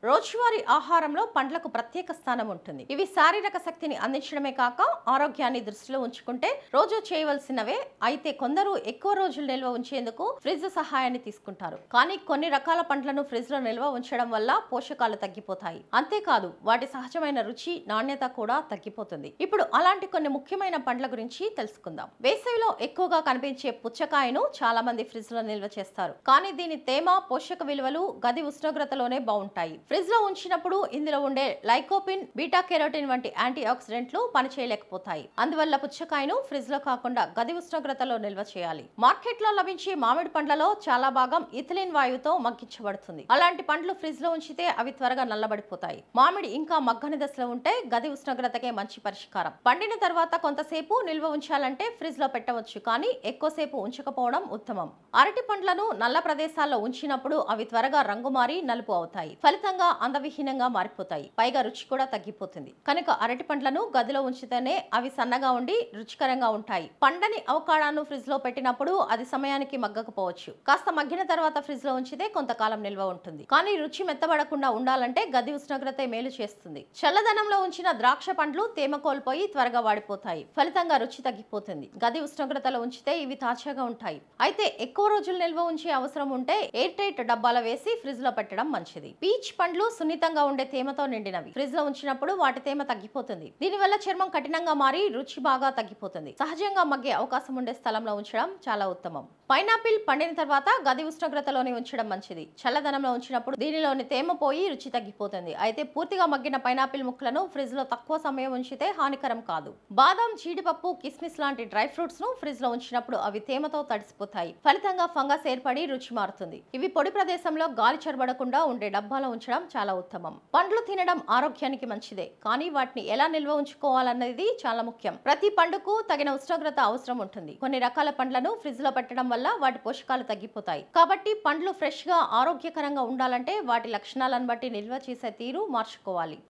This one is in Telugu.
రోజువారీ ఆహారంలో పండ్లకు ప్రత్యేక స్థానం ఉంటుంది. ఇవి శారీరక శక్తిని అందించడమే కాక ఆరోగ్యాన్ని దృష్టిలో ఉంచుకుంటే రోజు చేయవలసినవే. అయితే కొందరు ఎక్కువ రోజులు నిల్వ ఉంచేందుకు ఫ్రిడ్జ్ సహాయాన్ని తీసుకుంటారు. కానీ కొన్ని రకాల పండ్లను ఫ్రిడ్జ్ లో నిల్వ ఉంచడం వల్ల పోషకాలు తగ్గిపోతాయి. అంతేకాదు వాటి సహజమైన రుచి, నాణ్యత కూడా తగ్గిపోతుంది. ఇప్పుడు అలాంటి కొన్ని ముఖ్యమైన పండ్ల గురించి తెలుసుకుందాం. వేసవిలో ఎక్కువగా కనిపించే పుచ్చకాయను చాలా మంది ఫ్రిడ్జ్ లో నిల్వ చేస్తారు. కానీ దీని తేమ, పోషక విలువలు గది ఉష్ణోగ్రతలోనే బాగుంటాయి. ఫ్రిడ్జ్ లో ఉంచినప్పుడు ఇందులో ఉండే లైకోపిన్, బీటా కెరోటిన్ వంటి యాంటీ ఆక్సిడెంట్లు పనిచేయలేకపోతాయి. అందువల్ల పుచ్చకాయను ఫ్రిడ్జ్ లో కాకుండా గది ఉష్ణోగ్రతలో నిల్వ చేయాలి. మార్కెట్ లో లభించే మామిడి పండ్లలో చాలా భాగం ఇథిలిన్ వాయువుతో మగ్గించబడుతుంది. అలాంటి పండ్లు ఫ్రిడ్జ్ లో ఉంచితే అవి త్వరగా నల్లబడిపోతాయి. మామిడి ఇంకా మగ్గని దశలో ఉంటే గది ఉష్ణోగ్రతకే మంచి పరిష్కారం. పండిన తర్వాత కొంతసేపు నిల్వ ఉంచాలంటే ఫ్రిడ్జ్ లో పెట్టవచ్చు, కానీ ఎక్కువసేపు ఉంచకపోవడం ఉత్తమం. అరటి పండ్లను నల్ల ప్రదేశాల్లో ఉంచినప్పుడు అవి త్వరగా రంగు మారి నలుపు అవుతాయి. ఫలితంగా అందవిహీనంగా మారిపోతాయి. పైగా రుచి కూడా తగ్గిపోతుంది. కనుక అరటి పండ్లను గదిలో ఉంచితేనే అవి సన్నగా ఉండి రుచికరంగా ఉంటాయి. పండని అవకాడాను ఫ్రిడ్జ్ లో పెట్టినప్పుడు అది సమయానికి మగ్గకపోవచ్చు. కాస్త మగ్గిన తర్వాత ఫ్రిడ్జ్ లో ఉంచితే కొంతకాలం నిల్వ ఉంటుంది. కానీ రుచి మెత్తబడకుండా ఉండాలంటే గది ఉష్ణోగ్రత మేలు చేస్తుంది. చల్లదనంలో ఉంచిన ద్రాక్ష పండ్లు తేమ కోల్పోయి త్వరగా వాడిపోతాయి. ఫలితంగా రుచి తగ్గిపోతుంది. గది ఉష్ణోగ్రతలో ఉంచితే ఇవి తాజాగా ఉంటాయి. అయితే ఎక్కువ రోజులు నిల్వ ఉంచే అవసరం ఉంటే ఎయిర్ టైట్ డబ్బాలో వేసి ఫ్రిడ్జ్ లో పెట్టడం మంచిది. పీచ్ పండ్లు సున్నితంగా ఉండే తేమతో నిండినవి. ఫ్రిడ్జ్ లో ఉంచినప్పుడు వాటి తేమ తగ్గిపోతుంది. దీనివల్ల చర్మం కఠినంగా మారి రుచి బాగా తగ్గిపోతుంది. సహజంగా మగ్గే అవకాశం ఉండే స్థలంలో ఉంచడం చాలా ఉత్తమం. పైనాపిల్ పండిన తర్వాత గది ఉష్ణోగ్రతలోనే ఉంచడం మంచిది. చల్లదనంలో ఉంచినప్పుడు దీనిలోని తేమ పోయి రుచి తగ్గిపోతుంది. అయితే పూర్తిగా మగ్గిన పైనాపిల్ ముక్కలను ఫ్రిడ్జ్ లో తక్కువ సమయం ఉంచితే హానికరం కాదు. బాదం, జీడిపప్పు, కిస్మిస్ లాంటి డ్రై ఫ్రూట్స్ ను ఫ్రిడ్జ్ లో ఉంచినప్పుడు అవి తేమతో తడిసిపోతాయి. ఫలితంగా ఫంగస్ ఏర్పడి రుచి మారుతుంది. ఇవి పొడి ప్రదేశంలో గాలి చొరబడకుండా ఉండే డబ్బాలో ఉంచడం చాలా ఉత్తమం. పండ్లు తినడం ఆరోగ్యానికి మంచిదే, కానీ వాటిని ఎలా నిల్వ ఉంచుకోవాలన్నది చాలా ముఖ్యం. ప్రతి పండుకు తగిన ఉష్ణోగ్రత అవసరం ఉంటుంది. కొన్ని రకాల పండ్లను ఫ్రిడ్జ్ లో పెట్టడం వల్ల వాటి పోషకాలు తగ్గిపోతాయి. కాబట్టి పండ్లు ఫ్రెష్ గా, ఆరోగ్యకరంగా ఉండాలంటే వాటి లక్షణాలను బట్టి నిల్వ చేసే తీరు మార్చుకోవాలి.